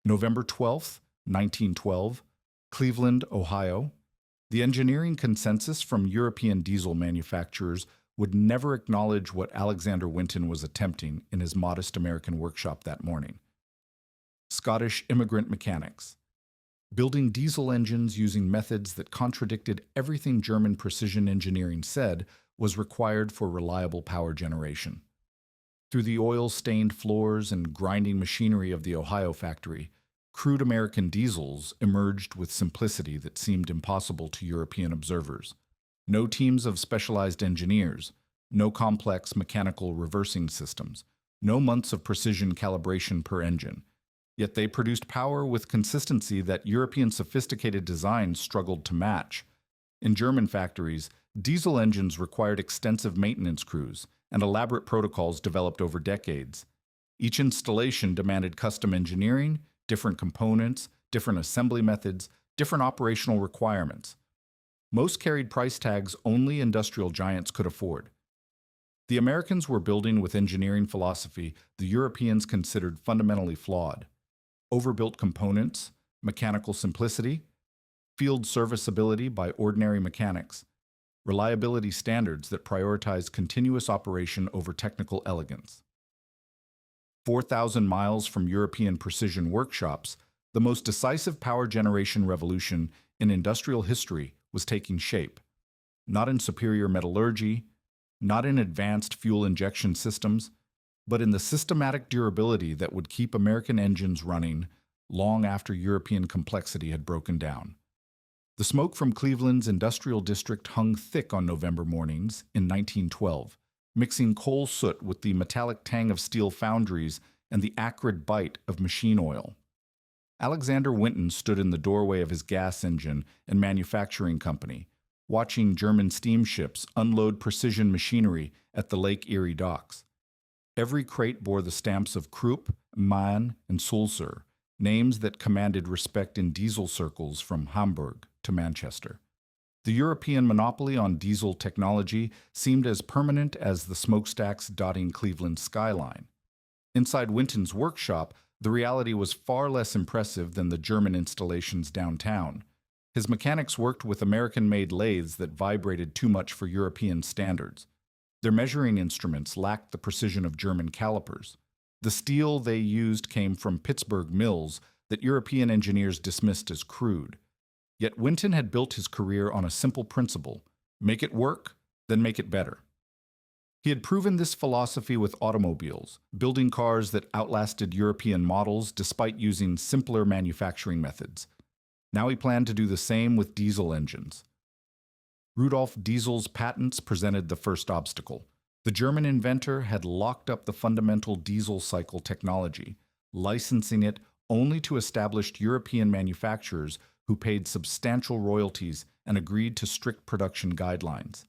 November 12, 1912, Cleveland, Ohio. The engineering consensus from European diesel manufacturers would never acknowledge what Alexander Winton was attempting in his modest American workshop that morning. Scottish immigrant mechanics. Building diesel engines using methods that contradicted everything German precision engineering said was required for reliable power generation. Through the oil-stained floors and grinding machinery of the Ohio factory, crude American diesels emerged with simplicity that seemed impossible to European observers. No teams of specialized engineers, no complex mechanical reversing systems, no months of precision calibration per engine. Yet they produced power with consistency that European sophisticated designs struggled to match. In German factories, diesel engines required extensive maintenance crews and elaborate protocols developed over decades. Each installation demanded custom engineering, different components, different assembly methods, different operational requirements. Most carried price tags only industrial giants could afford. The Americans were building with engineering philosophy the Europeans considered fundamentally flawed. Overbuilt components, mechanical simplicity, field serviceability by ordinary mechanics, reliability standards that prioritize continuous operation over technical elegance. 4,000 miles from European precision workshops, the most decisive power generation revolution in industrial history was taking shape, not in superior metallurgy, not in advanced fuel injection systems, but in the systematic durability that would keep American engines running long after European complexity had broken down. The smoke from Cleveland's industrial district hung thick on November mornings in 1912, mixing coal soot with the metallic tang of steel foundries and the acrid bite of machine oil. Alexander Winton stood in the doorway of his gas engine and manufacturing company, watching German steamships unload precision machinery at the Lake Erie docks. Every crate bore the stamps of Krupp, Mann, and Sulzer, names that commanded respect in diesel circles from Hamburg to Manchester. The European monopoly on diesel technology seemed as permanent as the smokestacks dotting Cleveland's skyline. Inside Winton's workshop, the reality was far less impressive than the German installations downtown. His mechanics worked with American-made lathes that vibrated too much for European standards. Their measuring instruments lacked the precision of German calipers. The steel they used came from Pittsburgh mills that European engineers dismissed as crude. Yet Winton had built his career on a simple principle: make it work, then make it better. He had proven this philosophy with automobiles, building cars that outlasted European models despite using simpler manufacturing methods. Now he planned to do the same with diesel engines. Rudolf Diesel's patents presented the first obstacle. The German inventor had locked up the fundamental diesel cycle technology, licensing it only to established European manufacturers who paid substantial royalties and agreed to strict production guidelines.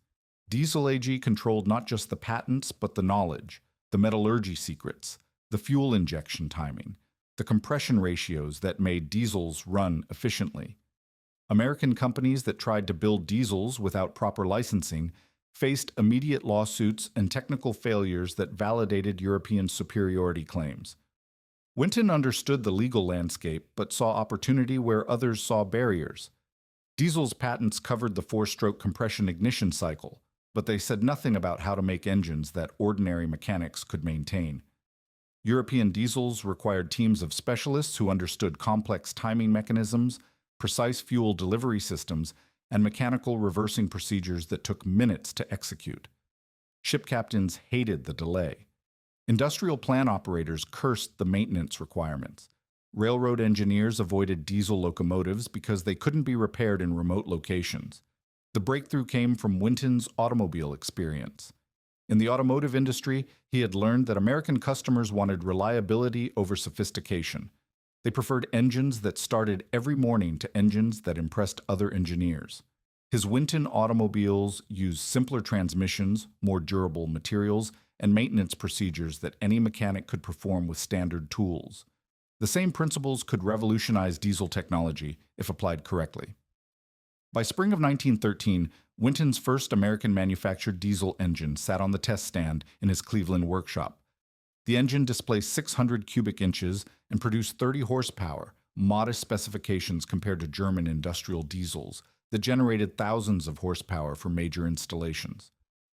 Diesel AG controlled not just the patents but the knowledge, the metallurgy secrets, the fuel injection timing, the compression ratios that made diesels run efficiently. American companies that tried to build diesels without proper licensing faced immediate lawsuits and technical failures that validated European superiority claims. Winton understood the legal landscape but saw opportunity where others saw barriers. Diesel's patents covered the four-stroke compression ignition cycle, but they said nothing about how to make engines that ordinary mechanics could maintain. European diesels required teams of specialists who understood complex timing mechanisms, precise fuel delivery systems, and mechanical reversing procedures that took minutes to execute. Ship captains hated the delay. Industrial plant operators cursed the maintenance requirements. Railroad engineers avoided diesel locomotives because they couldn't be repaired in remote locations. The breakthrough came from Winton's automobile experience. In the automotive industry, he had learned that American customers wanted reliability over sophistication. They preferred engines that started every morning to engines that impressed other engineers. His Winton automobiles used simpler transmissions, more durable materials, and maintenance procedures that any mechanic could perform with standard tools. The same principles could revolutionize diesel technology if applied correctly. By spring of 1913, Winton's first American-manufactured diesel engine sat on the test stand in his Cleveland workshop. The engine displaced 600 cubic inches and produced 30 horsepower, modest specifications compared to German industrial diesels that generated thousands of horsepower for major installations.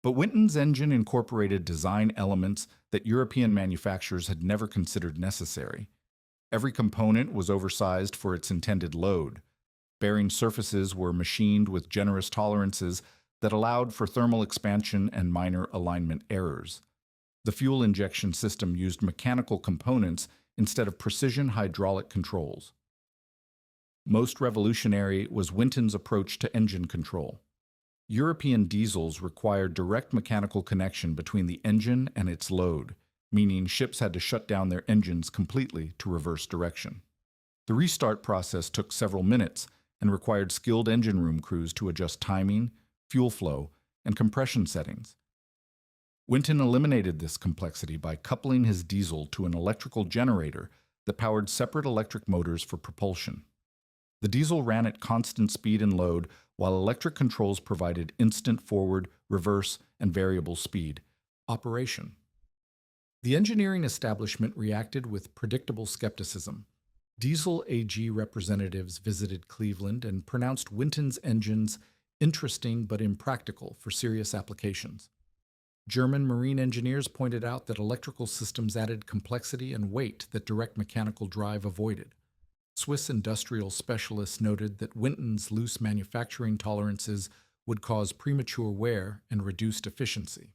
But Winton's engine incorporated design elements that European manufacturers had never considered necessary. Every component was oversized for its intended load. Bearing surfaces were machined with generous tolerances that allowed for thermal expansion and minor alignment errors. The fuel injection system used mechanical components instead of precision hydraulic controls. Most revolutionary was Winton's approach to engine control. European diesels required direct mechanical connection between the engine and its load, meaning ships had to shut down their engines completely to reverse direction. The restart process took several minutes and required skilled engine room crews to adjust timing, fuel flow, and compression settings. Winton eliminated this complexity by coupling his diesel to an electrical generator that powered separate electric motors for propulsion. The diesel ran at constant speed and load, while electric controls provided instant forward, reverse, and variable speed operation. The engineering establishment reacted with predictable skepticism. Diesel AG representatives visited Cleveland and pronounced Winton's engines interesting but impractical for serious applications. German marine engineers pointed out that electrical systems added complexity and weight that direct mechanical drive avoided. Swiss industrial specialists noted that Winton's loose manufacturing tolerances would cause premature wear and reduced efficiency.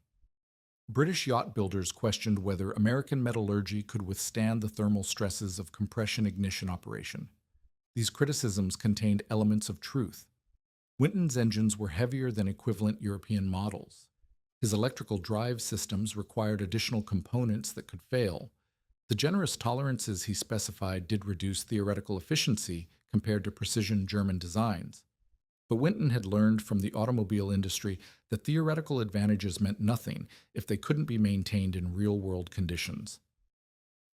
British yacht builders questioned whether American metallurgy could withstand the thermal stresses of compression-ignition operation. These criticisms contained elements of truth. Winton's engines were heavier than equivalent European models. His electrical drive systems required additional components that could fail. The generous tolerances he specified did reduce theoretical efficiency compared to precision German designs. But Winton had learned from the automobile industry that theoretical advantages meant nothing if they couldn't be maintained in real-world conditions.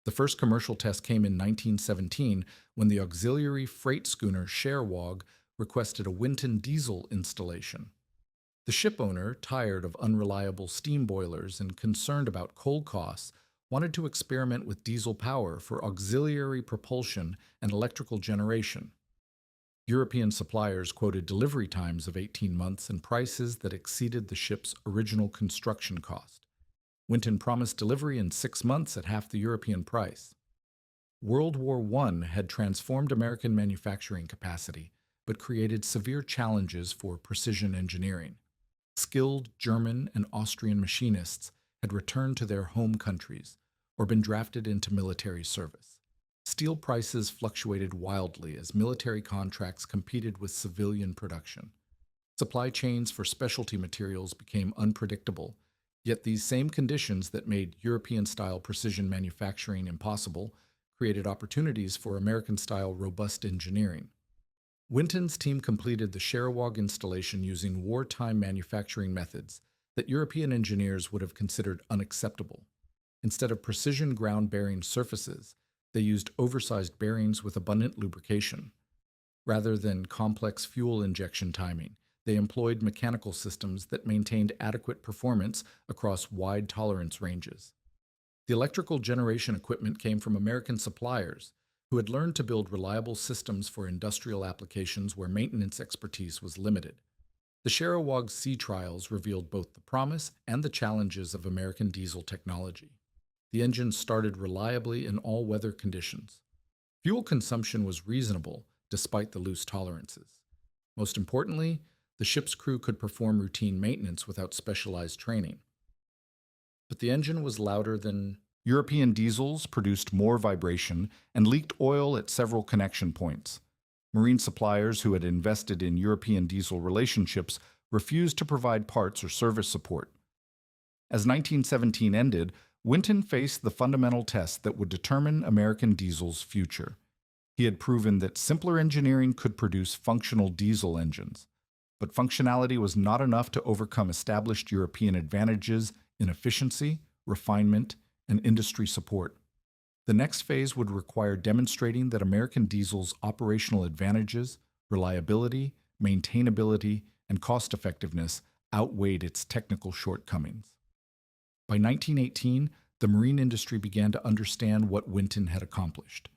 The first commercial test came in 1917 when the auxiliary freight schooner Scherwag requested a Winton diesel installation. The ship owner, tired of unreliable steam boilers and concerned about coal costs, wanted to experiment with diesel power for auxiliary propulsion and electrical generation. European suppliers quoted delivery times of 18 months and prices that exceeded the ship's original construction cost. Winton promised delivery in 6 months at half the European price. World War I had transformed American manufacturing capacity, but created severe challenges for precision engineering. Skilled German and Austrian machinists had returned to their home countries or been drafted into military service. Steel prices fluctuated wildly as military contracts competed with civilian production. Supply chains for specialty materials became unpredictable, yet these same conditions that made European-style precision manufacturing impossible created opportunities for American-style robust engineering. Winton's team completed the Scherwag installation using wartime manufacturing methods that European engineers would have considered unacceptable. Instead of precision ground-bearing surfaces, they used oversized bearings with abundant lubrication. Rather than complex fuel injection timing, they employed mechanical systems that maintained adequate performance across wide tolerance ranges. The electrical generation equipment came from American suppliers who had learned to build reliable systems for industrial applications where maintenance expertise was limited. The Scherwag sea trials revealed both the promise and the challenges of American diesel technology. The engine started reliably in all weather conditions. Fuel consumption was reasonable despite the loose tolerances. Most importantly, the ship's crew could perform routine maintenance without specialized training. But the engine was louder than European diesels, produced more vibration, and leaked oil at several connection points. Marine suppliers who had invested in European diesel relationships refused to provide parts or service support. As 1917 ended, Winton faced the fundamental test that would determine American diesel's future. He had proven that simpler engineering could produce functional diesel engines, but functionality was not enough to overcome established European advantages in efficiency, refinement, and industry support. The next phase would require demonstrating that American diesel's operational advantages, reliability, maintainability, and cost-effectiveness outweighed its technical shortcomings. By 1918, the marine industry began to understand what Winton had accomplished.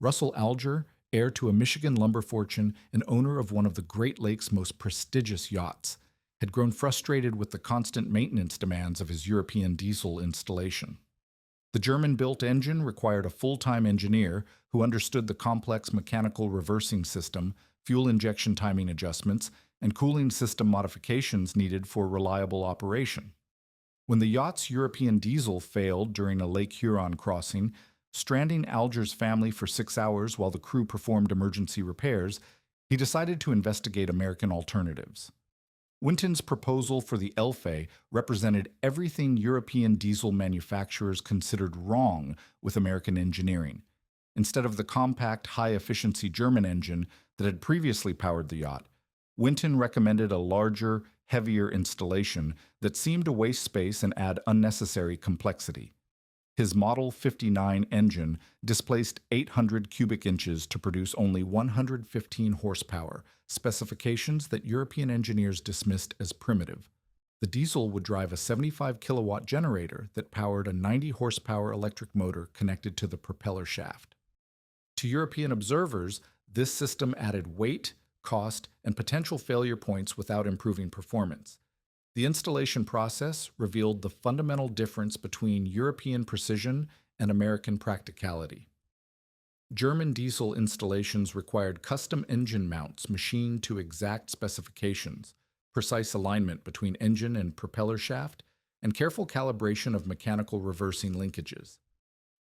Russell Alger, heir to a Michigan lumber fortune and owner of one of the Great Lakes' most prestigious yachts, had grown frustrated with the constant maintenance demands of his European diesel installation. The German-built engine required a full-time engineer who understood the complex mechanical reversing system, fuel injection timing adjustments, and cooling system modifications needed for reliable operation. When the yacht's European diesel failed during a Lake Huron crossing, stranding Alger's family for 6 hours while the crew performed emergency repairs, he decided to investigate American alternatives. Winton's proposal for the Elfe represented everything European diesel manufacturers considered wrong with American engineering. Instead of the compact, high-efficiency German engine that had previously powered the yacht, Winton recommended a larger, heavier installation that seemed to waste space and add unnecessary complexity. His Model 59 engine displaced 800 cubic inches to produce only 115 horsepower, specifications that European engineers dismissed as primitive. The diesel would drive a 75 kilowatt generator that powered a 90 horsepower electric motor connected to the propeller shaft. To European observers, this system added weight, cost, and potential failure points without improving performance. The installation process revealed the fundamental difference between European precision and American practicality. German diesel installations required custom engine mounts machined to exact specifications, precise alignment between engine and propeller shaft, and careful calibration of mechanical reversing linkages.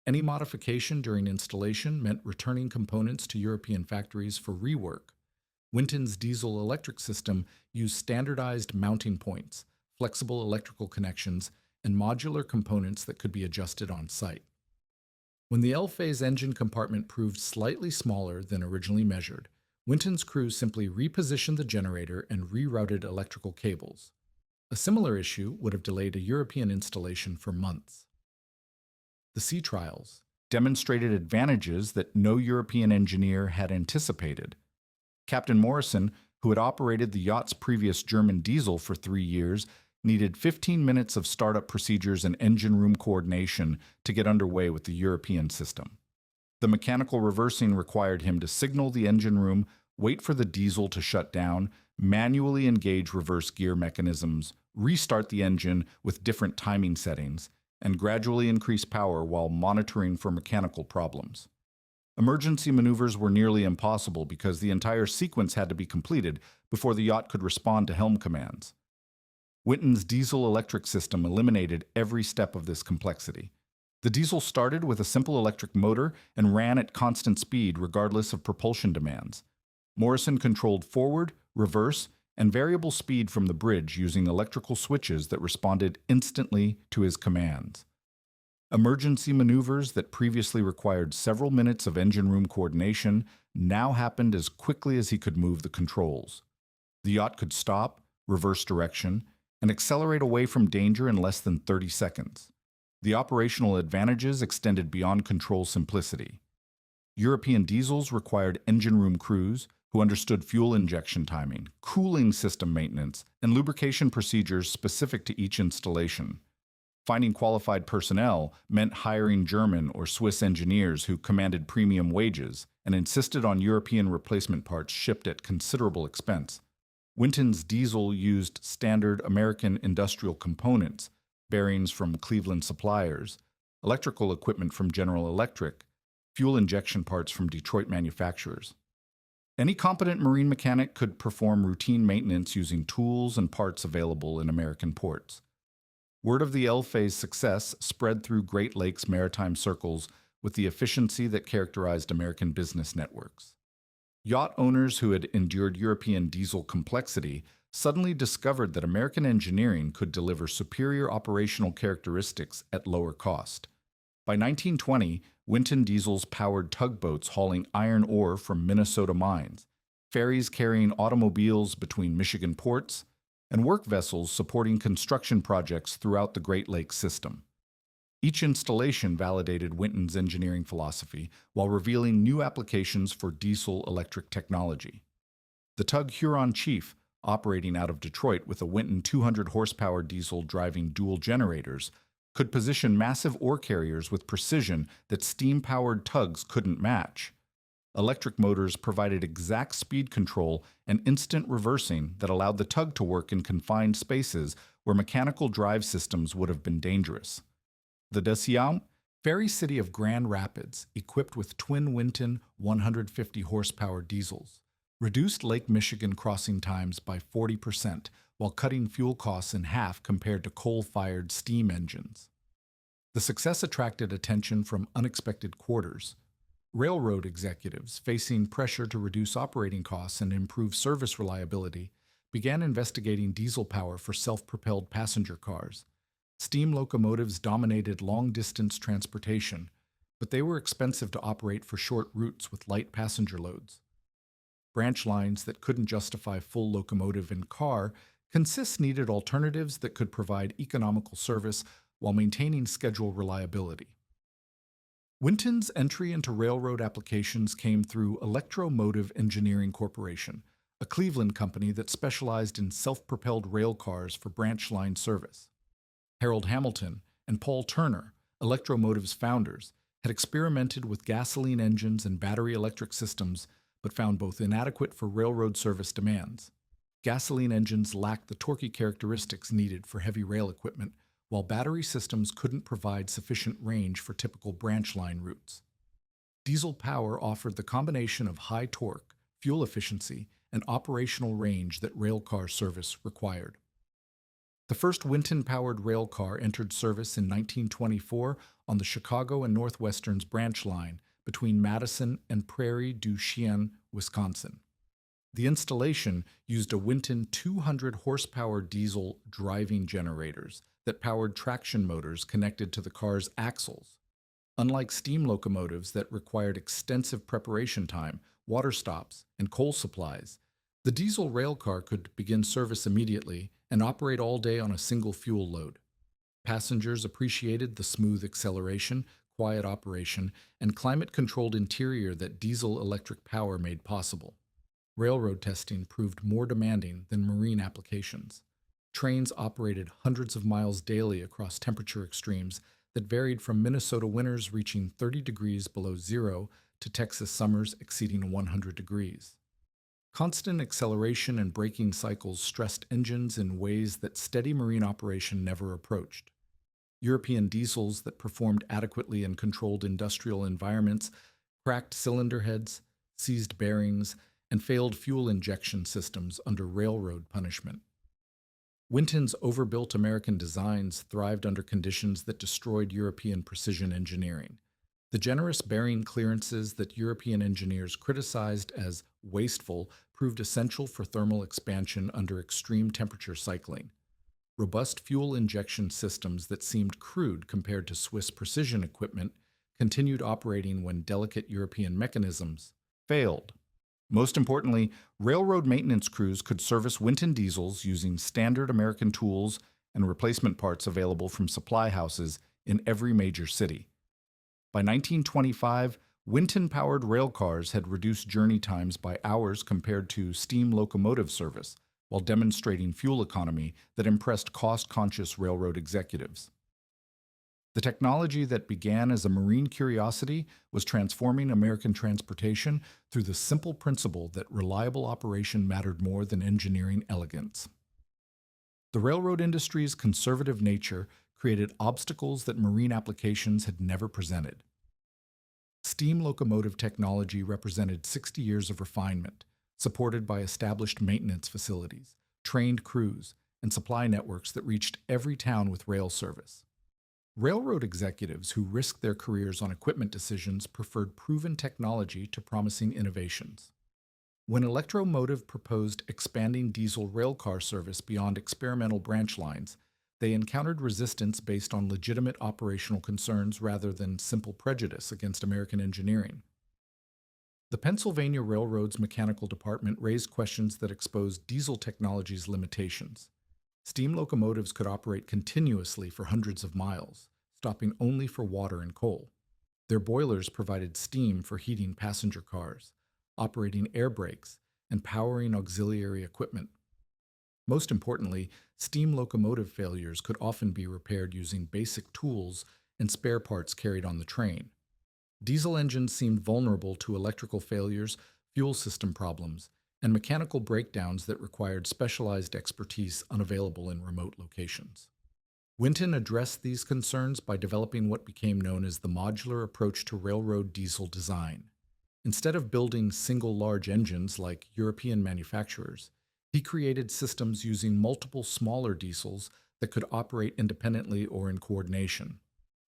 Any modification during installation meant returning components to European factories for rework. Winton's diesel-electric system used standardized mounting points, flexible electrical connections, and modular components that could be adjusted on site. When the Elfe's engine compartment proved slightly smaller than originally measured, Winton's crew simply repositioned the generator and rerouted electrical cables. A similar issue would have delayed a European installation for months. The sea trials demonstrated advantages that no European engineer had anticipated. Captain Morrison, who had operated the yacht's previous German diesel for 3 years, needed 15 minutes of startup procedures and engine room coordination to get underway with the European system. The mechanical reversing required him to signal the engine room, wait for the diesel to shut down, manually engage reverse gear mechanisms, restart the engine with different timing settings, and gradually increase power while monitoring for mechanical problems. Emergency maneuvers were nearly impossible because the entire sequence had to be completed before the yacht could respond to helm commands. Winton's diesel-electric system eliminated every step of this complexity. The diesel started with a simple electric motor and ran at constant speed regardless of propulsion demands. Morrison controlled forward, reverse, and variable speed from the bridge using electrical switches that responded instantly to his commands. Emergency maneuvers that previously required several minutes of engine room coordination now happened as quickly as he could move the controls. The yacht could stop, reverse direction, and accelerate away from danger in less than 30 seconds. The operational advantages extended beyond control simplicity. European diesels required engine room crews who understood fuel injection timing, cooling system maintenance, and lubrication procedures specific to each installation. Finding qualified personnel meant hiring German or Swiss engineers who commanded premium wages and insisted on European replacement parts shipped at considerable expense. Winton's diesel used standard American industrial components, bearings from Cleveland suppliers, electrical equipment from General Electric, fuel injection parts from Detroit manufacturers. Any competent marine mechanic could perform routine maintenance using tools and parts available in American ports. Word of the Elfe's success spread through Great Lakes maritime circles with the efficiency that characterized American business networks. Yacht owners who had endured European diesel complexity suddenly discovered that American engineering could deliver superior operational characteristics at lower cost. By 1920, Winton diesels powered tugboats hauling iron ore from Minnesota mines, ferries carrying automobiles between Michigan ports, and work vessels supporting construction projects throughout the Great Lakes system. Each installation validated Winton's engineering philosophy while revealing new applications for diesel-electric technology. The tug Huron Chief, operating out of Detroit with a Winton 200 horsepower diesel driving dual generators, could position massive ore carriers with precision that steam-powered tugs couldn't match. Electric motors provided exact speed control and instant reversing that allowed the tug to work in confined spaces where mechanical drive systems would have been dangerous. The Dacian ferry city of Grand Rapids, equipped with twin Winton 150 horsepower diesels, reduced Lake Michigan crossing times by 40% while cutting fuel costs in half compared to coal-fired steam engines. The success attracted attention from unexpected quarters. Railroad executives, facing pressure to reduce operating costs and improve service reliability, began investigating diesel power for self-propelled passenger cars. Steam locomotives dominated long-distance transportation, but they were expensive to operate for short routes with light passenger loads. Branch lines that couldn't justify full locomotive and car consists needed alternatives that could provide economical service while maintaining schedule reliability. Winton's entry into railroad applications came through Electromotive Engineering Corporation, a Cleveland company that specialized in self-propelled rail cars for branch line service. Harold Hamilton and Paul Turner, Electromotive's founders, had experimented with gasoline engines and battery electric systems, but found both inadequate for railroad service demands. Gasoline engines lacked the torquey characteristics needed for heavy rail equipment, while battery systems couldn't provide sufficient range for typical branch line routes. Diesel power offered the combination of high torque, fuel efficiency, and operational range that railcar service required. The first Winton-powered railcar entered service in 1924 on the Chicago and Northwestern's branch line between Madison and Prairie du Chien, Wisconsin. The installation used a Winton 200-horsepower diesel driving generators that powered traction motors connected to the car's axles. Unlike steam locomotives that required extensive preparation time, water stops, and coal supplies, the diesel railcar could begin service immediately and operate all day on a single fuel load. Passengers appreciated the smooth acceleration, quiet operation, and climate-controlled interior that diesel-electric power made possible. Railroad testing proved more demanding than marine applications. Trains operated hundreds of miles daily across temperature extremes that varied from Minnesota winters reaching 30 degrees below zero to Texas summers exceeding 100 degrees. Constant acceleration and braking cycles stressed engines in ways that steady marine operation never approached. European diesels that performed adequately in controlled industrial environments cracked cylinder heads, seized bearings, and failed fuel injection systems under railroad punishment. Winton's overbuilt American designs thrived under conditions that destroyed European precision engineering. The generous bearing clearances that European engineers criticized as wasteful proved essential for thermal expansion under extreme temperature cycling. Robust fuel injection systems that seemed crude compared to Swiss precision equipment continued operating when delicate European mechanisms failed. Most importantly, railroad maintenance crews could service Winton diesels using standard American tools and replacement parts available from supply houses in every major city. By 1925, Winton-powered railcars had reduced journey times by hours compared to steam locomotive service, while demonstrating fuel economy that impressed cost-conscious railroad executives. The technology that began as a marine curiosity was transforming American transportation through the simple principle that reliable operation mattered more than engineering elegance. The railroad industry's conservative nature created obstacles that marine applications had never presented. Steam locomotive technology represented 60 years of refinement, supported by established maintenance facilities, trained crews, and supply networks that reached every town with rail service. Railroad executives who risked their careers on equipment decisions preferred proven technology to promising innovations. When Electromotive proposed expanding diesel railcar service beyond experimental branch lines, they encountered resistance based on legitimate operational concerns rather than simple prejudice against American engineering. The Pennsylvania Railroad's mechanical department raised questions that exposed diesel technology's limitations. Steam locomotives could operate continuously for hundreds of miles, stopping only for water and coal. Their boilers provided steam for heating passenger cars, operating air brakes, and powering auxiliary equipment. Most importantly, steam locomotive failures could often be repaired using basic tools and spare parts carried on the train. Diesel engines seemed vulnerable to electrical failures, fuel system problems, and mechanical breakdowns that required specialized expertise unavailable in remote locations. Winton addressed these concerns by developing what became known as the modular approach to railroad diesel design. Instead of building single large engines like European manufacturers, he created systems using multiple smaller diesels that could operate independently or in coordination.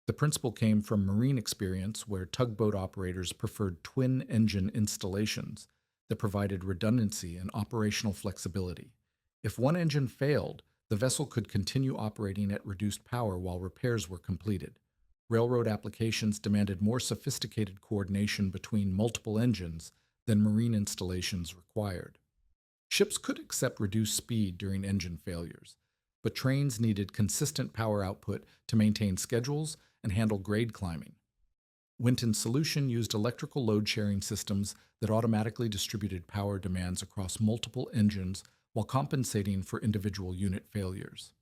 The principle came from marine experience, where tugboat operators preferred twin-engine installations that provided redundancy and operational flexibility. If one engine failed, the vessel could continue operating at reduced power while repairs were completed. Railroad applications demanded more sophisticated coordination between multiple engines than marine installations required. Ships could accept reduced speed during engine failures, but trains needed consistent power output to maintain schedules and handle grade climbing. Winton's solution used electrical load-sharing systems that automatically distributed power demands across multiple engines while compensating for individual unit failures.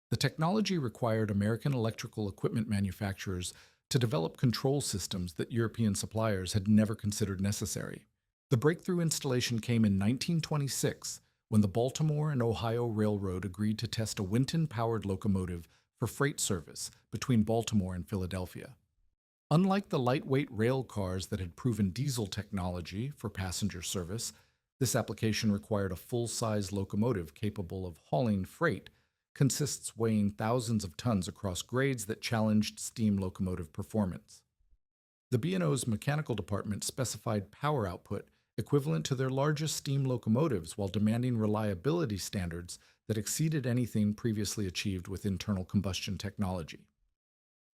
The technology required American electrical equipment manufacturers to develop control systems that European suppliers had never considered necessary. The breakthrough installation came in 1926, when the Baltimore and Ohio Railroad agreed to test a Winton-powered locomotive for freight service between Baltimore and Philadelphia. Unlike the lightweight rail cars that had proven diesel technology for passenger service, this application required a full-size locomotive capable of hauling freight, consists weighing thousands of tons across grades that challenged steam locomotive performance. The B&O's mechanical department specified power output equivalent to their largest steam locomotives while demanding reliability standards that exceeded anything previously achieved with internal combustion technology.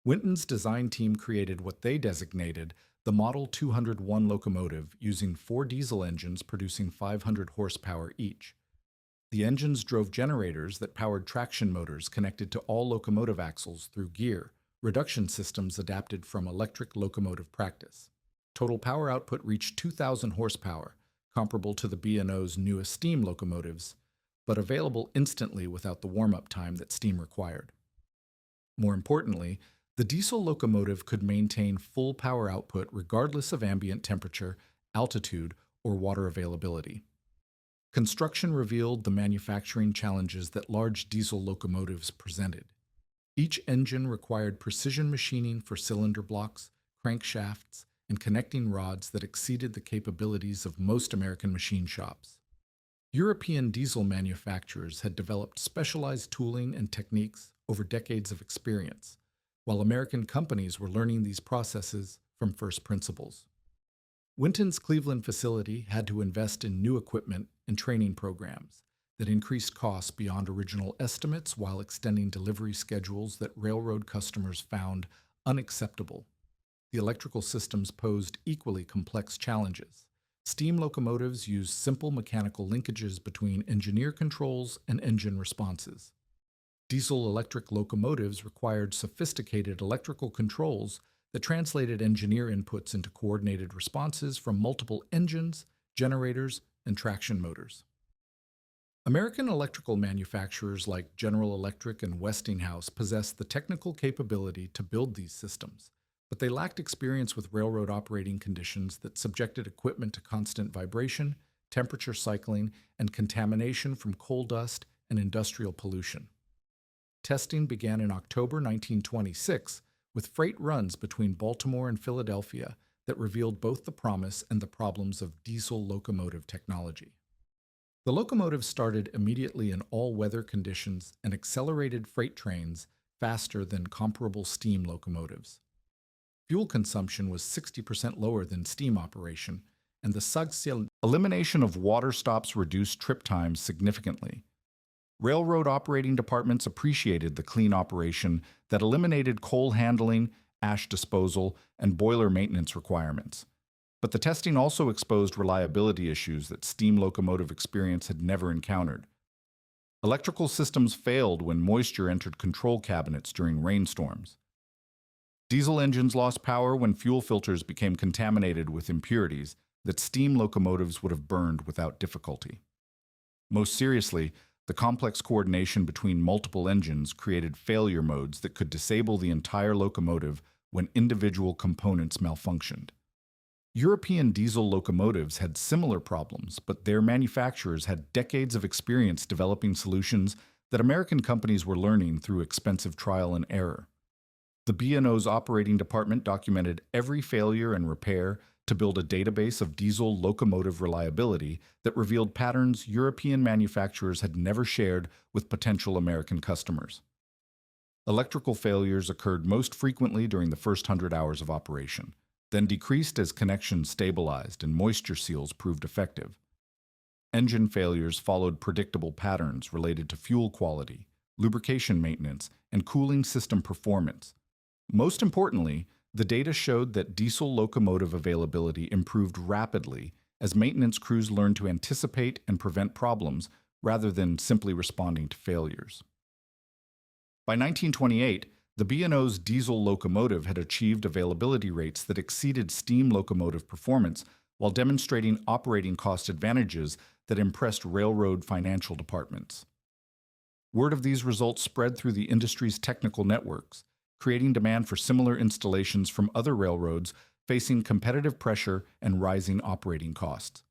Winton's design team created what they designated the Model 201 locomotive using 4 diesel engines producing 500 horsepower each. The engines drove generators that powered traction motors connected to all locomotive axles through gear, reduction systems adapted from electric locomotive practice. Total power output reached 2,000 horsepower, comparable to the B&O's newest steam locomotives, but available instantly without the warm-up time that steam required. More importantly, the diesel locomotive could maintain full power output regardless of ambient temperature, altitude, or water availability. Construction revealed the manufacturing challenges that large diesel locomotives presented. Each engine required precision machining for cylinder blocks, crankshafts, and connecting rods that exceeded the capabilities of most American machine shops. European diesel manufacturers had developed specialized tooling and techniques over decades of experience, while American companies were learning these processes from first principles. Winton's Cleveland facility had to invest in new equipment and training programs that increased costs beyond original estimates while extending delivery schedules that railroad customers found unacceptable. The electrical systems posed equally complex challenges. Steam locomotives used simple mechanical linkages between engineer controls and engine responses. Diesel-electric locomotives required sophisticated electrical controls that translated engineer inputs into coordinated responses from multiple engines, generators, and traction motors. American electrical manufacturers like General Electric and Westinghouse possessed the technical capability to build these systems, but they lacked experience with railroad operating conditions that subjected equipment to constant vibration, temperature cycling, and contamination from coal dust and industrial pollution. Testing began in October 1926 with freight runs between Baltimore and Philadelphia that revealed both the promise and the problems of diesel locomotive technology. The locomotive started immediately in all-weather conditions and accelerated freight trains faster than comparable steam locomotives. Fuel consumption was 60% lower than steam operation, and the elimination of water stops reduced trip times significantly. Railroad operating departments appreciated the clean operation that eliminated coal handling, ash disposal, and boiler maintenance requirements. But the testing also exposed reliability issues that steam locomotive experience had never encountered. Electrical systems failed when moisture entered control cabinets during rainstorms. Diesel engines lost power when fuel filters became contaminated with impurities that steam locomotives would have burned without difficulty. Most seriously, The complex coordination between multiple engines created failure modes that could disable the entire locomotive when individual components malfunctioned. European diesel locomotives had similar problems, but their manufacturers had decades of experience developing solutions that American companies were learning through expensive trial and error. The B&O's operating department documented every failure and repair to build a database of diesel locomotive reliability that revealed patterns European manufacturers had never shared with potential American customers. Electrical failures occurred most frequently during the first 100 hours of operation, then decreased as connections stabilized and moisture seals proved effective. Engine failures followed predictable patterns related to fuel quality, lubrication maintenance, and cooling system performance. Most importantly, the data showed that diesel locomotive availability improved rapidly as maintenance crews learned to anticipate and prevent problems rather than simply responding to failures. By 1928, the B&O's diesel locomotive had achieved availability rates that exceeded steam locomotive performance while demonstrating operating cost advantages that impressed railroad financial departments. Word of these results spread through the industry's technical networks, creating demand for similar installations from other railroads facing competitive pressure and rising operating costs.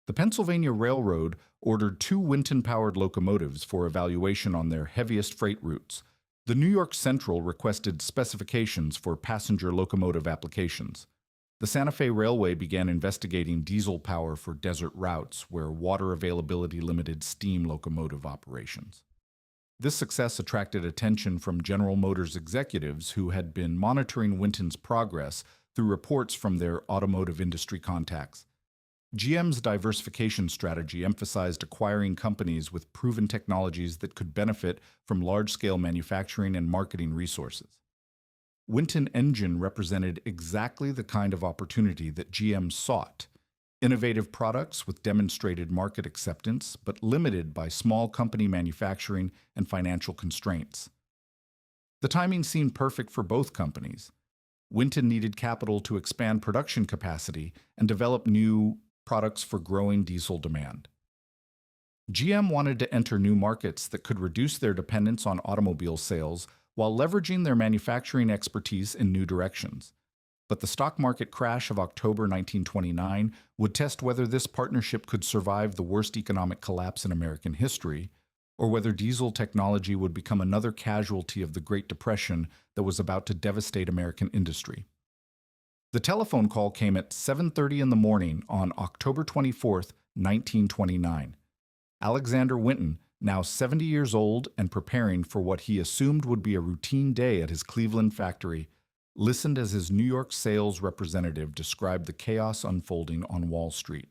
The Pennsylvania Railroad ordered 2 Winton-powered locomotives for evaluation on their heaviest freight routes. The New York Central requested specifications for passenger locomotive applications. The Santa Fe Railway began investigating diesel power for desert routes where water availability limited steam locomotive operations. This success attracted attention from General Motors executives who had been monitoring Winton's progress through reports from their automotive industry contacts. GM's diversification strategy emphasized acquiring companies with proven technologies that could benefit from large-scale manufacturing and marketing resources. Winton Engine represented exactly the kind of opportunity that GM sought: innovative products with demonstrated market acceptance, but limited by small company manufacturing and financial constraints. The timing seemed perfect for both companies. Winton needed capital to expand production capacity and develop new products for growing diesel demand. GM wanted to enter new markets that could reduce their dependence on automobile sales while leveraging their manufacturing expertise in new directions. But the stock market crash of October 1929 would test whether this partnership could survive the worst economic collapse in American history, or whether diesel technology would become another casualty of the Great Depression that was about to devastate American industry. The telephone call came at 7:30 in the morning on October 24, 1929. Alexander Winton, now 70 years old and preparing for what he assumed would be a routine day at his Cleveland factory, listened as his New York sales representative described the chaos unfolding on Wall Street.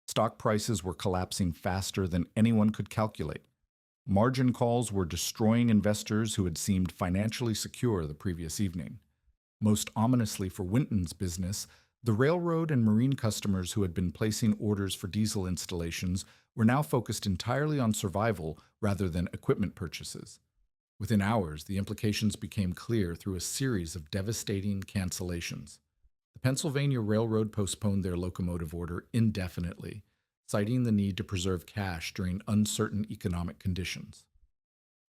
Stock prices were collapsing faster than anyone could calculate. Margin calls were destroying investors who had seemed financially secure the previous evening. Most ominously for Winton's business, the railroad and marine customers who had been placing orders for diesel installations were now focused entirely on survival rather than equipment purchases. Within hours, the implications became clear through a series of devastating cancellations. The Pennsylvania Railroad postponed their locomotive order indefinitely, citing the need to preserve cash during uncertain economic conditions.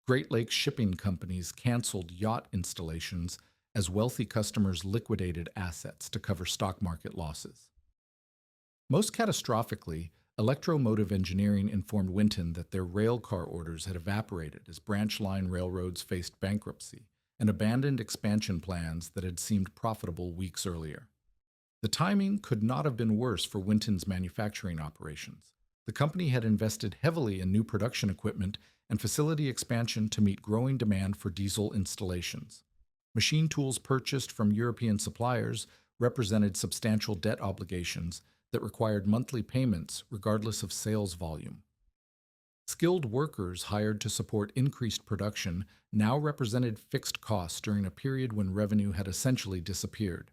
Great Lakes shipping companies canceled yacht installations as wealthy customers liquidated assets to cover stock market losses. Most catastrophically, Electromotive Engineering informed Winton that their rail car orders had evaporated as branch line railroads faced bankruptcy and abandoned expansion plans that had seemed profitable weeks earlier. The timing could not have been worse for Winton's manufacturing operations. The company had invested heavily in new production equipment and facility expansion to meet growing demand for diesel installations. Machine tools purchased from European suppliers represented substantial debt obligations that required monthly payments regardless of sales volume. Skilled workers hired to support increased production now represented fixed costs during a period when revenue had essentially disappeared.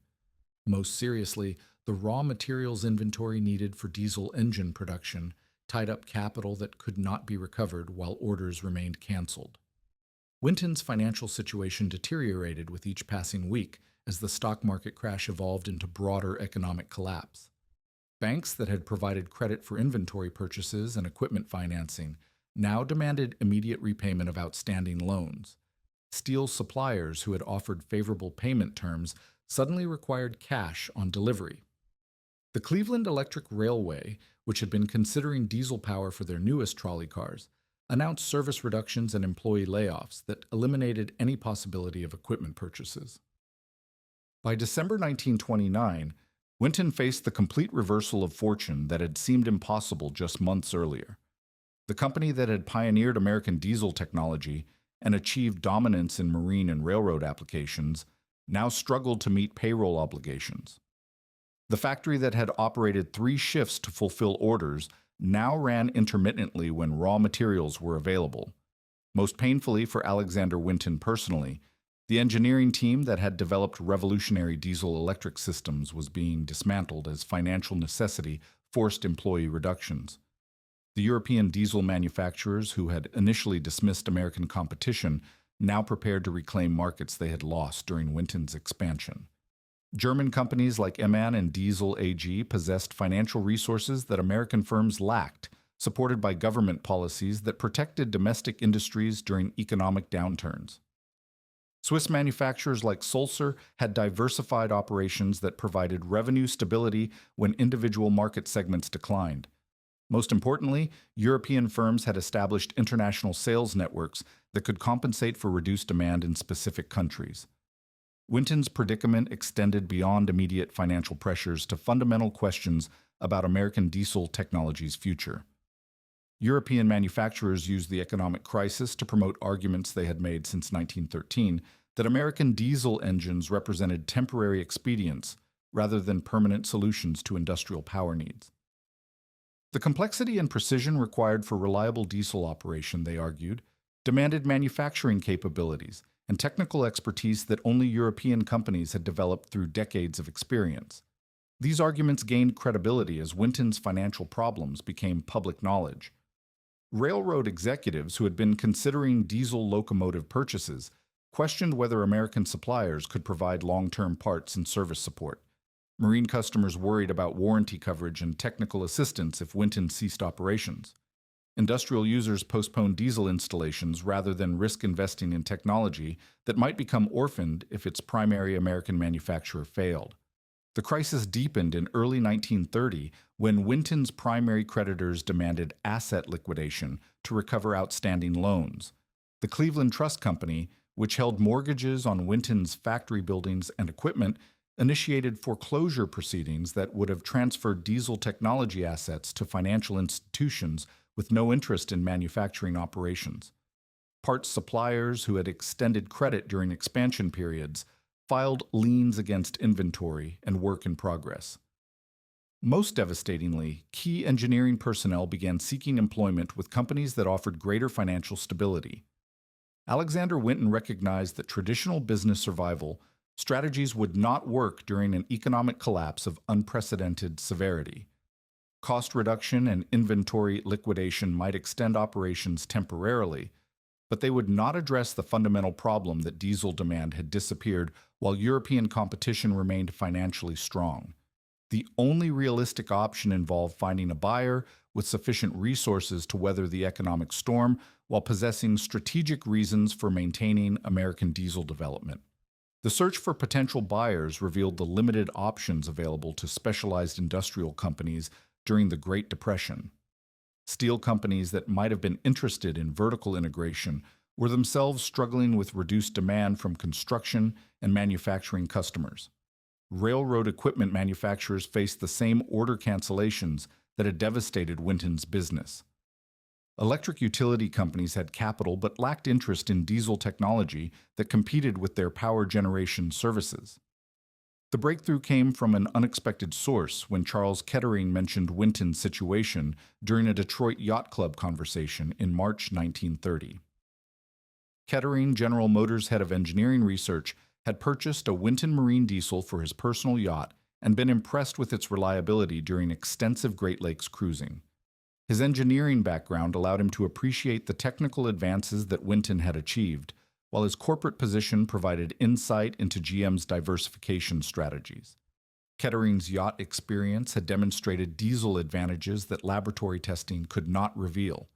Most seriously, the raw materials inventory needed for diesel engine production tied up capital that could not be recovered while orders remained canceled. Winton's financial situation deteriorated with each passing week as the stock market crash evolved into broader economic collapse. Banks that had provided credit for inventory purchases and equipment financing now demanded immediate repayment of outstanding loans. Steel suppliers who had offered favorable payment terms suddenly required cash on delivery. The Cleveland Electric Railway, which had been considering diesel power for their newest trolley cars, announced service reductions and employee layoffs that eliminated any possibility of equipment purchases. By December 1929, Winton faced the complete reversal of fortune that had seemed impossible just months earlier. The company that had pioneered American diesel technology and achieved dominance in marine and railroad applications now struggled to meet payroll obligations. The factory that had operated 3 shifts to fulfill orders now ran intermittently when raw materials were available. Most painfully for Alexander Winton personally, the engineering team that had developed revolutionary diesel-electric systems was being dismantled as financial necessity forced employee reductions. The European diesel manufacturers who had initially dismissed American competition now prepared to reclaim markets they had lost during Winton's expansion. German companies like MAN and Diesel AG possessed financial resources that American firms lacked, supported by government policies that protected domestic industries during economic downturns. Swiss manufacturers like Sulzer had diversified operations that provided revenue stability when individual market segments declined. Most importantly, European firms had established international sales networks that could compensate for reduced demand in specific countries. Winton's predicament extended beyond immediate financial pressures to fundamental questions about American diesel technology's future. European manufacturers used the economic crisis to promote arguments they had made since 1913 that American diesel engines represented temporary expedients rather than permanent solutions to industrial power needs. The complexity and precision required for reliable diesel operation, they argued, demanded manufacturing capabilities and technical expertise that only European companies had developed through decades of experience. These arguments gained credibility as Winton's financial problems became public knowledge. Railroad executives who had been considering diesel locomotive purchases questioned whether American suppliers could provide long-term parts and service support. Marine customers worried about warranty coverage and technical assistance if Winton ceased operations. Industrial users postponed diesel installations rather than risk investing in technology that might become orphaned if its primary American manufacturer failed. The crisis deepened in early 1930 when Winton's primary creditors demanded asset liquidation to recover outstanding loans. The Cleveland Trust Company, which held mortgages on Winton's factory buildings and equipment, initiated foreclosure proceedings that would have transferred diesel technology assets to financial institutions with no interest in manufacturing operations. Parts suppliers who had extended credit during expansion periods filed liens against inventory and work in progress. Most devastatingly, key engineering personnel began seeking employment with companies that offered greater financial stability. Alexander Winton recognized that traditional business survival strategies would not work during an economic collapse of unprecedented severity. Cost reduction and inventory liquidation might extend operations temporarily, but they would not address the fundamental problem that diesel demand had disappeared while European competition remained financially strong. The only realistic option involved finding a buyer with sufficient resources to weather the economic storm while possessing strategic reasons for maintaining American diesel development. The search for potential buyers revealed the limited options available to specialized industrial companies during the Great Depression. Steel companies that might have been interested in vertical integration were themselves struggling with reduced demand from construction and manufacturing customers. Railroad equipment manufacturers faced the same order cancellations that had devastated Winton's business. Electric utility companies had capital but lacked interest in diesel technology that competed with their power generation services. The breakthrough came from an unexpected source when Charles Kettering mentioned Winton's situation during a Detroit Yacht Club conversation in March 1930. Kettering, General Motors' head of engineering research, had purchased a Winton Marine diesel for his personal yacht and been impressed with its reliability during extensive Great Lakes cruising. His engineering background allowed him to appreciate the technical advances that Winton had achieved, while his corporate position provided insight into GM's diversification strategies. Kettering's yacht experience had demonstrated diesel advantages that laboratory testing could not reveal.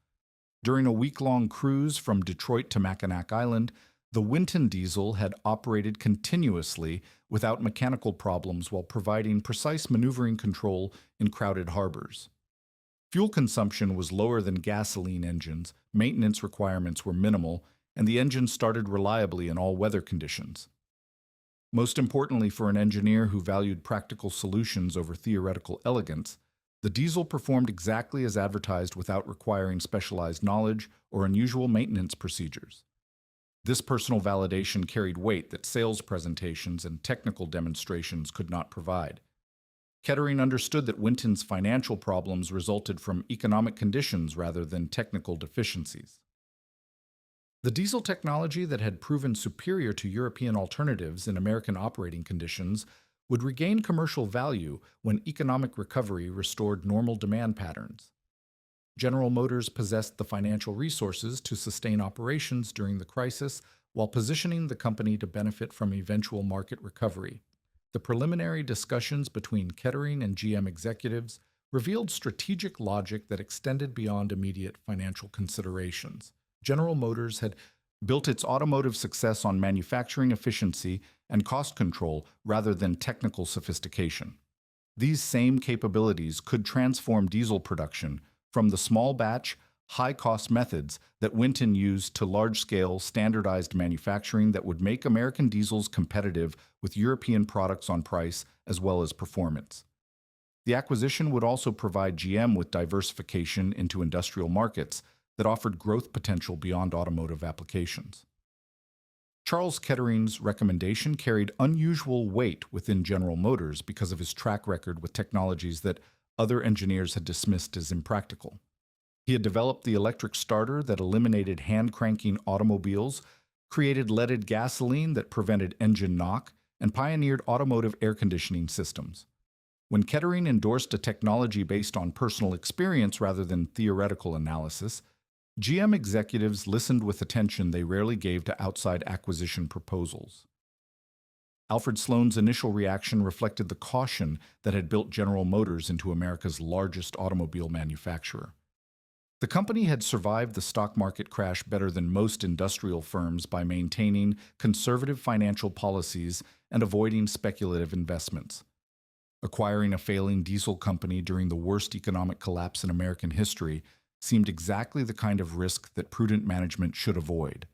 During a week-long cruise from Detroit to Mackinac Island, the Winton diesel had operated continuously without mechanical problems while providing precise maneuvering control in crowded harbors. Fuel consumption was lower than gasoline engines, maintenance requirements were minimal, and the engine started reliably in all weather conditions. Most importantly for an engineer who valued practical solutions over theoretical elegance, the diesel performed exactly as advertised without requiring specialized knowledge or unusual maintenance procedures. This personal validation carried weight that sales presentations and technical demonstrations could not provide. Kettering understood that Winton's financial problems resulted from economic conditions rather than technical deficiencies. The diesel technology that had proven superior to European alternatives in American operating conditions would regain commercial value when economic recovery restored normal demand patterns. General Motors possessed the financial resources to sustain operations during the crisis while positioning the company to benefit from eventual market recovery. The preliminary discussions between Kettering and GM executives revealed strategic logic that extended beyond immediate financial considerations. General Motors had built its automotive success on manufacturing efficiency and cost control rather than technical sophistication. These same capabilities could transform diesel production from the small batch, high-cost methods that Winton used to large-scale, standardized manufacturing that would make American diesels competitive with European products on price as well as performance. The acquisition would also provide GM with diversification into industrial markets that offered growth potential beyond automotive applications. Charles Kettering's recommendation carried unusual weight within General Motors because of his track record with technologies that other engineers had dismissed as impractical. He had developed the electric starter that eliminated hand-cranking automobiles, created leaded gasoline that prevented engine knock, and pioneered automotive air conditioning systems. When Kettering endorsed a technology based on personal experience rather than theoretical analysis, GM executives listened with attention they rarely gave to outside acquisition proposals. Alfred Sloan's initial reaction reflected the caution that had built General Motors into America's largest automobile manufacturer. The company had survived the stock market crash better than most industrial firms by maintaining conservative financial policies and avoiding speculative investments. Acquiring a failing diesel company during the worst economic collapse in American history seemed exactly the kind of risk that prudent management should avoid.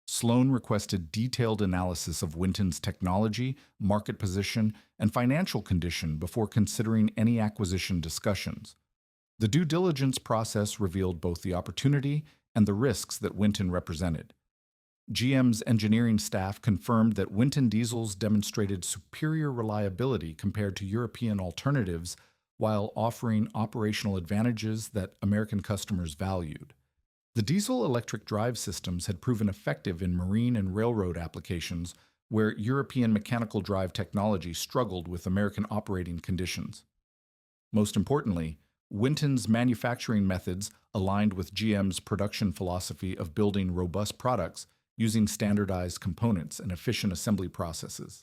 Sloan requested detailed analysis of Winton's technology, market position, and financial condition before considering any acquisition discussions. The due diligence process revealed both the opportunity and the risks that Winton represented. GM's engineering staff confirmed that Winton diesels demonstrated superior reliability compared to European alternatives while offering operational advantages that American customers valued. The diesel-electric drive systems had proven effective in marine and railroad applications where European mechanical drive technology struggled with American operating conditions. Most importantly, Winton's manufacturing methods aligned with GM's production philosophy of building robust products using standardized components and efficient assembly processes.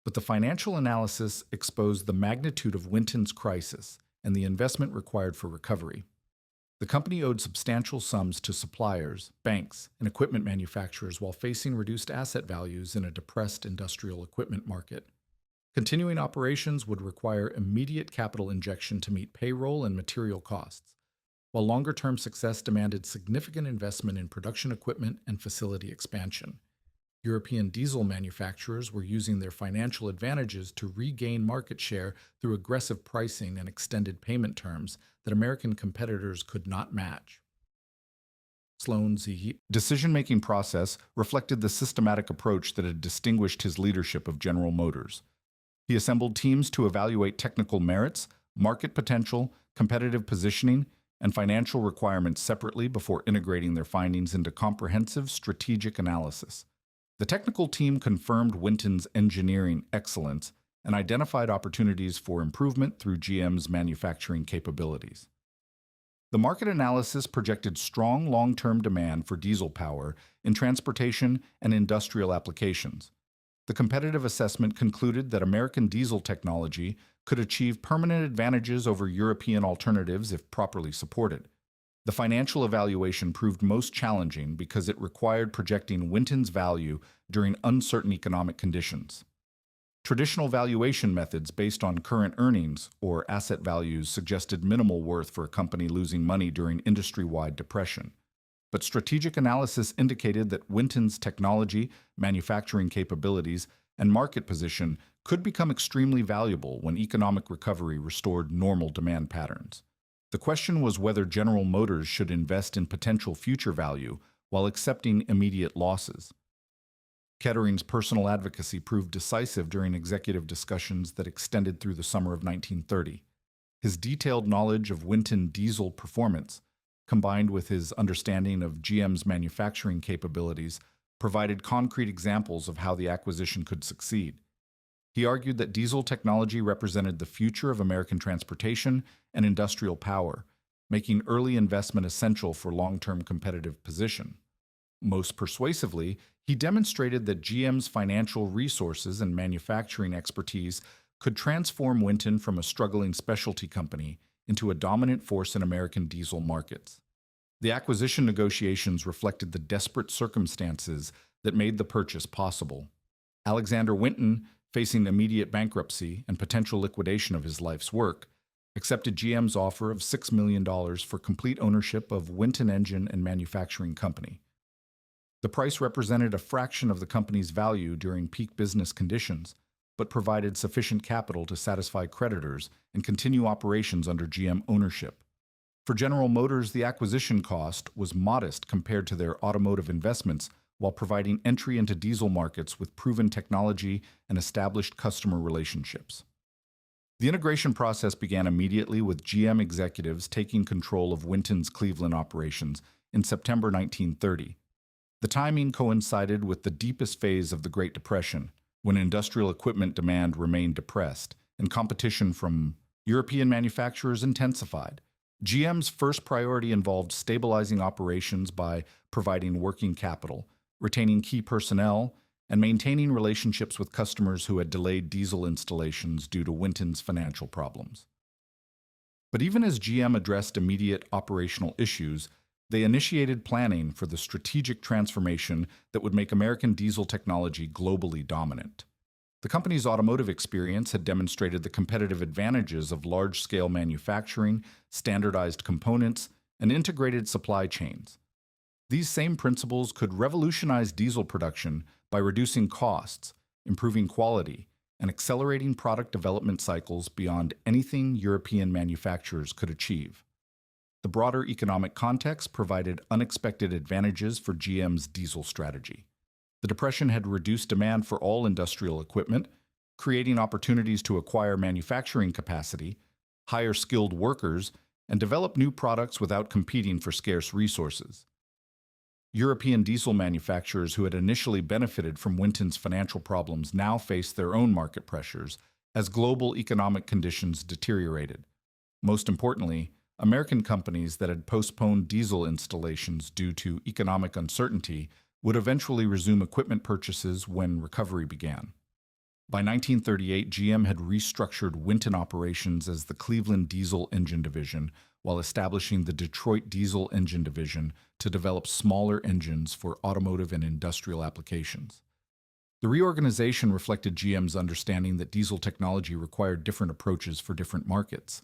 But the financial analysis exposed the magnitude of Winton's crisis and the investment required for recovery. The company owed substantial sums to suppliers, banks, and equipment manufacturers while facing reduced asset values in a depressed industrial equipment market. Continuing operations would require immediate capital injection to meet payroll and material costs, while longer-term success demanded significant investment in production equipment and facility expansion. European diesel manufacturers were using their financial advantages to regain market share through aggressive pricing and extended payment terms that American competitors could not match. Sloan's decision-making process reflected the systematic approach that had distinguished his leadership of General Motors. He assembled teams to evaluate technical merits, market potential, competitive positioning, and financial requirements separately before integrating their findings into comprehensive strategic analysis. The technical team confirmed Winton's engineering excellence and identified opportunities for improvement through GM's manufacturing capabilities. The market analysis projected strong long-term demand for diesel power in transportation and industrial applications. The competitive assessment concluded that American diesel technology could achieve permanent advantages over European alternatives if properly supported. The financial evaluation proved most challenging because it required projecting Winton's value during uncertain economic conditions. Traditional valuation methods based on current earnings or asset values suggested minimal worth for a company losing money during industry-wide depression. But strategic analysis indicated that Winton's technology, manufacturing capabilities, and market position could become extremely valuable when economic recovery restored normal demand patterns. The question was whether General Motors should invest in potential future value while accepting immediate losses. Kettering's personal advocacy proved decisive during executive discussions that extended through the summer of 1930. His detailed knowledge of Winton diesel performance, combined with his understanding of GM's manufacturing capabilities, provided concrete examples of how the acquisition could succeed. He argued that diesel technology represented the future of American transportation and industrial power, making early investment essential for long-term competitive position. Most persuasively, he demonstrated that GM's financial resources and manufacturing expertise could transform Winton from a struggling specialty company into a dominant force in American diesel markets. The acquisition negotiations reflected the desperate circumstances that made the purchase possible. Alexander Winton, facing immediate bankruptcy and potential liquidation of his life's work, accepted GM's offer of $6 million for complete ownership of Winton Engine and Manufacturing Company. The price represented a fraction of the company's value during peak business conditions, but provided sufficient capital to satisfy creditors and continue operations under GM ownership. For General Motors, the acquisition cost was modest compared to their automotive investments while providing entry into diesel markets with proven technology and established customer relationships. The integration process began immediately with GM executives taking control of Winton's Cleveland operations in September 1930. The timing coincided with the deepest phase of the Great Depression, when industrial equipment demand remained depressed and competition from European manufacturers intensified. GM's first priority involved stabilizing operations by providing working capital, retaining key personnel, and maintaining relationships with customers who had delayed diesel installations due to Winton's financial problems. But even as GM addressed immediate operational issues, they initiated planning for the strategic transformation that would make American diesel technology globally dominant. The company's automotive experience had demonstrated the competitive advantages of large-scale manufacturing, standardized components, and integrated supply chains. These same principles could revolutionize diesel production by reducing costs, improving quality, and accelerating product development cycles beyond anything European manufacturers could achieve. The broader economic context provided unexpected advantages for GM's diesel strategy. The Depression had reduced demand for all industrial equipment, creating opportunities to acquire manufacturing capacity, hire skilled workers, and develop new products without competing for scarce resources. European diesel manufacturers who had initially benefited from Winton's financial problems now faced their own market pressures as global economic conditions deteriorated. Most importantly, American companies that had postponed diesel installations due to economic uncertainty would eventually resume equipment purchases when recovery began. By 1938, GM had restructured Winton operations as the Cleveland Diesel Engine Division while establishing the Detroit Diesel Engine Division to develop smaller engines for automotive and industrial applications. The reorganization reflected GM's understanding that diesel technology required different approaches for different markets.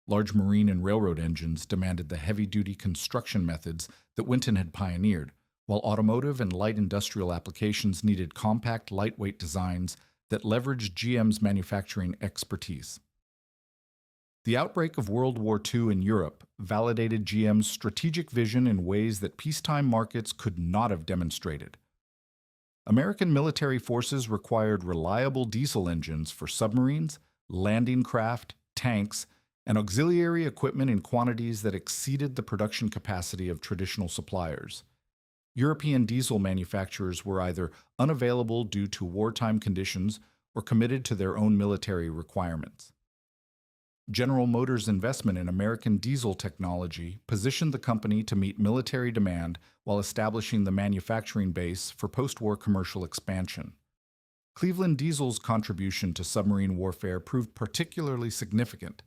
Large marine and railroad engines demanded the heavy-duty construction methods that Winton had pioneered, while automotive and light industrial applications needed compact, lightweight designs that leveraged GM's manufacturing expertise. The outbreak of World War II in Europe validated GM's strategic vision in ways that peacetime markets could not have demonstrated. American military forces required reliable diesel engines for submarines, landing craft, tanks, and auxiliary equipment in quantities that exceeded the production capacity of traditional suppliers. European diesel manufacturers were either unavailable due to wartime conditions or committed to their own military requirements. General Motors' investment in American diesel technology positioned the company to meet military demand while establishing the manufacturing base for post-war commercial expansion. Cleveland Diesel's contribution to submarine warfare proved particularly significant.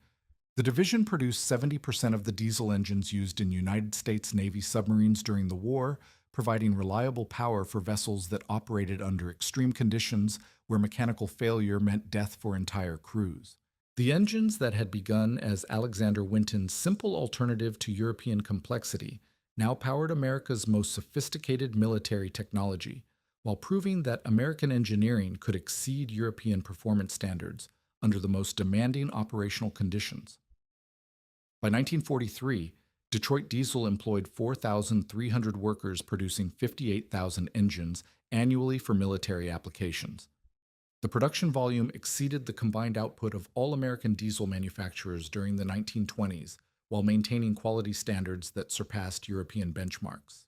The division produced 70% of the diesel engines used in United States Navy submarines during the war, providing reliable power for vessels that operated under extreme conditions where mechanical failure meant death for entire crews. The engines that had begun as Alexander Winton's simple alternative to European complexity now powered America's most sophisticated military technology, while proving that American engineering could exceed European performance standards under the most demanding operational conditions. By 1943, Detroit Diesel employed 4,300 workers producing 58,000 engines annually for military applications. The production volume exceeded the combined output of all American diesel manufacturers during the 1920s, while maintaining quality standards that surpassed European benchmarks.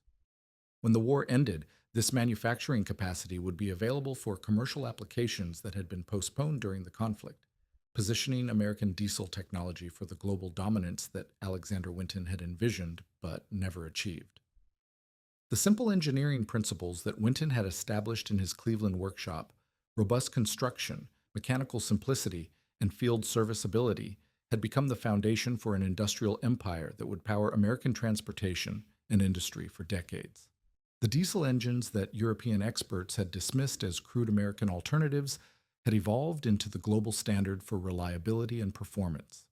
When the war ended, this manufacturing capacity would be available for commercial applications that had been postponed during the conflict, positioning American diesel technology for the global dominance that Alexander Winton had envisioned but never achieved. The simple engineering principles that Winton had established in his Cleveland workshop, robust construction, mechanical simplicity, and field serviceability, had become the foundation for an industrial empire that would power American transportation and industry for decades. The diesel engines that European experts had dismissed as crude American alternatives had evolved into the global standard for reliability and performance.